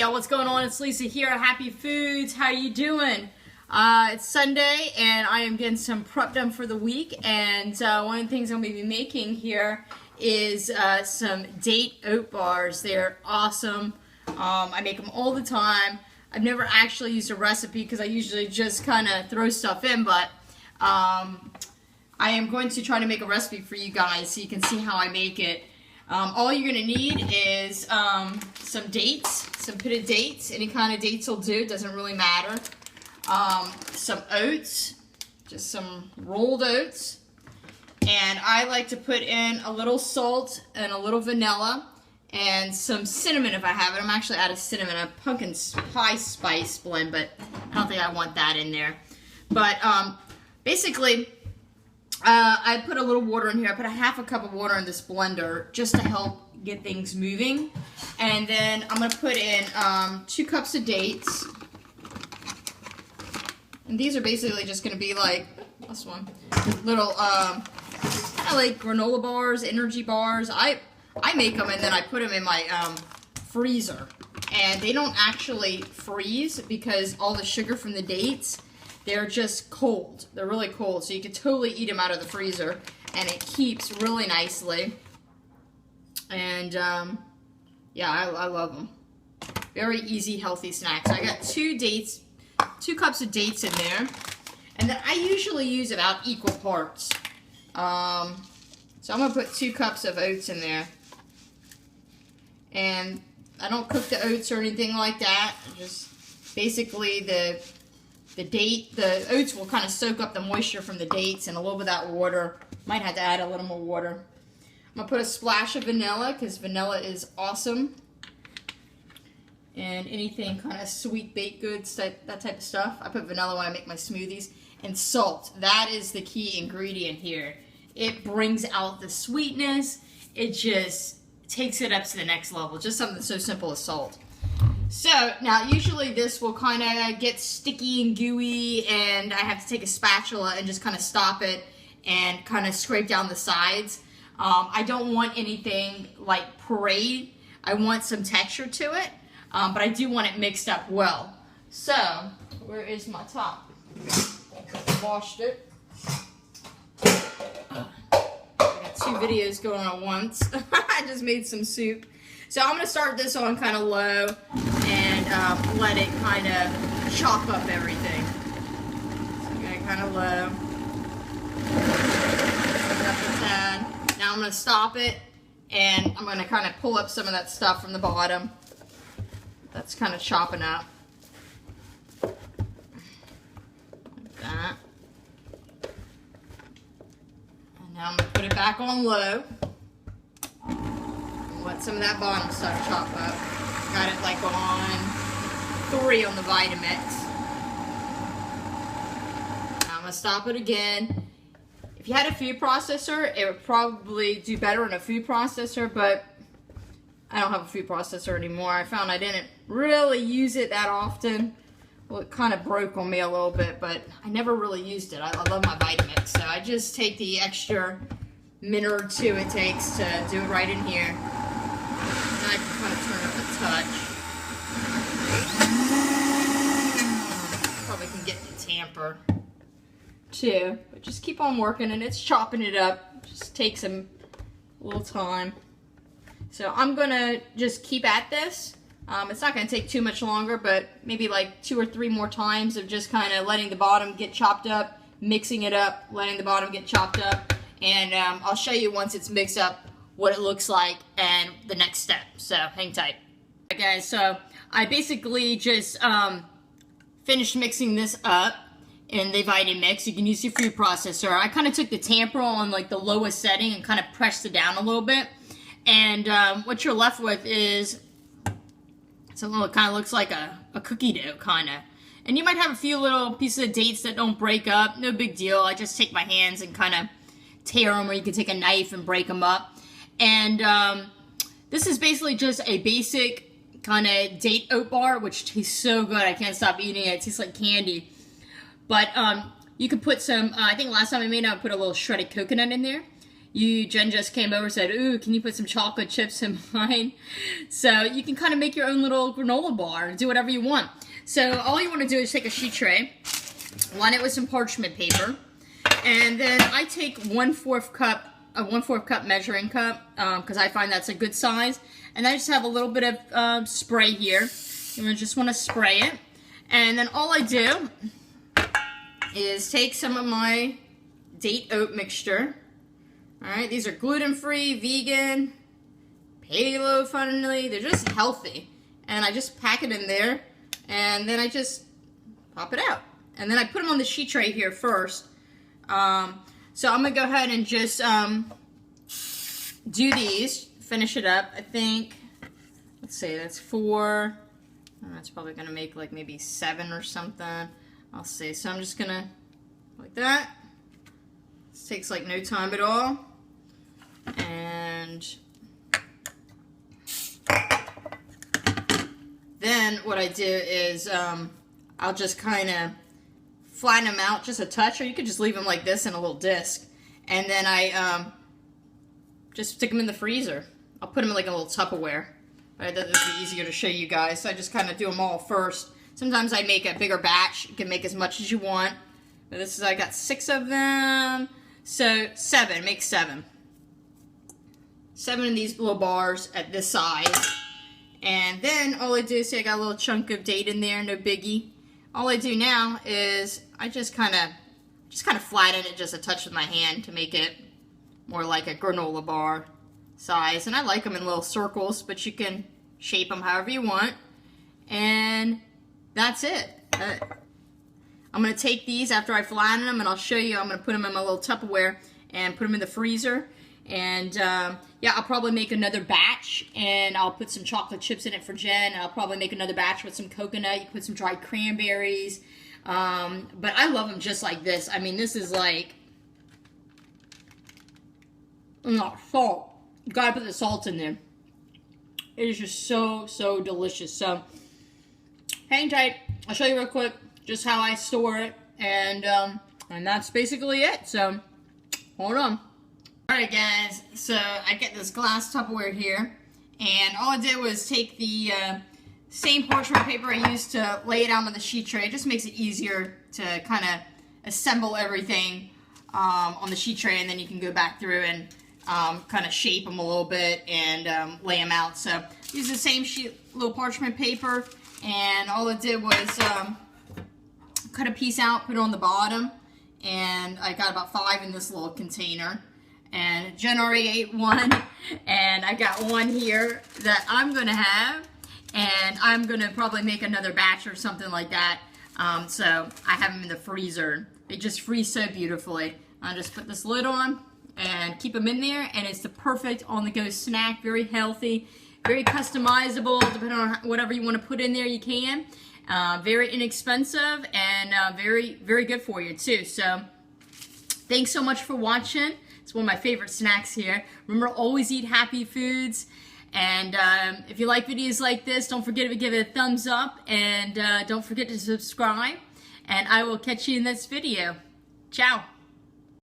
Yo, what's going on? It's Lisa here at Happy Foods. How you doing? It's Sunday and I am getting some prep done for the week, and one of the things I'm going to be making here is some Date-Oat Bars. They're awesome. I make them all the time. I've never actually used a recipe because I usually just kind of throw stuff in, but I am going to try to make a recipe for you guys so you can see how I make it. All you're going to need is some dates, some pitted dates. Any kind of dates will do, doesn't really matter. Some oats, just some rolled oats. And I like to put in a little salt and a little vanilla and some cinnamon if I have it. I'm actually out of cinnamon, a pumpkin pie spice blend, but I don't think I want that in there. But basically, I put a little water in here. I put a half a cup of water in this blender just to help get things moving. And then I'm going to put in 2 cups of dates. And these are basically just going to be like, this one, little, kind of like granola bars, energy bars. I make them and then I put them in my freezer. And they don't actually freeze because all the sugar from the dates, they're just cold. They're really cold, so you can totally eat them out of the freezer, and it keeps really nicely. And yeah, I love them. Very easy, healthy snacks. I got 2 cups of dates in there, and then I usually use about equal parts. So I'm gonna put 2 cups of oats in there, and I don't cook the oats or anything like that. Just basically the oats will kind of soak up the moisture from the dates and a little bit of that water. Might have to add a little more water. I'm going to put a splash of vanilla because vanilla is awesome. And anything kind of sweet baked goods, that type of stuff. I put vanilla when I make my smoothies. And salt. That is the key ingredient here. It brings out the sweetness. It just takes it up to the next level. Just something so simple as salt. So, now usually this will kind of get sticky and gooey, and I have to take a spatula and just kind of stop it and kind of scrape down the sides. I don't want anything like parade. I want some texture to it, but I do want it mixed up well. So, where is my top? Washed it. I got 2 videos going on at once. I just made some soup. So I'm going to start this on kind of low and let it kind of chop up everything. So I'm going kind of low. Bring it up a tad. Now I'm going to stop it, and I'm going to kind of pull up some of that stuff from the bottom. That's kind of chopping up. Like that. And now I'm going to put it back on low. Let some of that bottom stuff chop up. Got it like on 3 on the Vitamix. Now I'm going to stop it again. If you had a food processor, it would probably do better in a food processor, but I don't have a food processor anymore. I found I didn't really use it that often. Well, it kind of broke on me a little bit, but I never really used it. I love my Vitamix, so I just take the extra minute or 2 it takes to do it right in here. I can kind of turn up a touch. Probably can get the tamper too, but just keep on working, and it's chopping it up. Just takes a little time. So I'm gonna just keep at this. It's not gonna take too much longer, but maybe like 2 or 3 more times of just kind of letting the bottom get chopped up, mixing it up, letting the bottom get chopped up, and I'll show you once it's mixed up what it looks like and the next step. So hang tight. Okay, guys, so I basically just finished mixing this up in the Vitamix. You can use your food processor. I kind of took the tamper on like the lowest setting and kind of pressed it down a little bit. And what you're left with is something that kind of looks like a cookie dough, kind of. And you might have a few little pieces of dates that don't break up. No big deal. I just take my hands and kind of tear them, or you can take a knife and break them up. And this is basically just a basic kind of Date-Oat bar, which tastes so good. I can't stop eating it. It tastes like candy. But you could put some, I think last time I made it, I put a little shredded coconut in there. Jen just came over and said, ooh, can you put some chocolate chips in mine? So you can kind of make your own little granola bar and do whatever you want. So all you want to do is take a sheet tray, line it with some parchment paper, and then I take a 1/4 cup measuring cup, because I find that's a good size. And I just have a little bit of spray here. You just want to spray it. And then all I do is take some of my date oat mixture. Alright, these are gluten-free, vegan, paleo friendly, they're just healthy. And I just pack it in there, and then I just pop it out. And then I put them on the sheet tray here first. So I'm going to go ahead and just do these, finish it up. I think, let's see, that's 4. That's probably going to make like maybe 7 or something. I'll see. So I'm just going to, like that. This takes like no time at all. And then what I do is I'll just kind of flatten them out just a touch, or you could just leave them like this in a little disc. And then I just stick them in the freezer. I'll put them in like a little Tupperware. Right, that would be easier to show you guys. So I just kind of do them all first. Sometimes I make a bigger batch. You can make as much as you want. But this is, I got 6 of them. So 7, make 7. 7 of these little bars at this size. And then all I do is, see, I got a little chunk of date in there, no biggie. All I do now is I just kind of flatten it just a touch with my hand to make it more like a granola bar size. And I like them in little circles, but you can shape them however you want. And that's it. I'm going to take these after I flatten them, and I'll show you. I'm going to put them in my little Tupperware and put them in the freezer. And yeah, I'll probably make another batch, and I'll put some chocolate chips in it for Jen. And I'll probably make another batch with some coconut. You can put some dried cranberries. But I love them just like this. I mean, this is like, salt. You gotta put the salt in there. It is just so, so delicious. So, hang tight. I'll show you real quick just how I store it. And that's basically it. So, hold on. Alright guys, so I get this glass Tupperware here, and all I did was take the same parchment paper I used to lay it out on the sheet tray. It just makes it easier to kind of assemble everything on the sheet tray, and then you can go back through and kind of shape them a little bit and lay them out. So use the same little parchment paper, and all I did was cut a piece out, put it on the bottom, and I got about 5 in this little container. And Jen already ate 1, and I got 1 here that I'm going to have, and I'm going to probably make another batch or something like that. So I have them in the freezer. They just freeze so beautifully. I'll just put this lid on and keep them in there, and it's the perfect on-the-go snack. Very healthy, very customizable. Depending on whatever you want to put in there, you can. Very inexpensive, and very, very good for you too. So thanks so much for watching. It's one of my favorite snacks here. Remember, always eat happy foods. And if you like videos like this, don't forget to give it a thumbs up. And don't forget to subscribe. And I will catch you in this video. Ciao.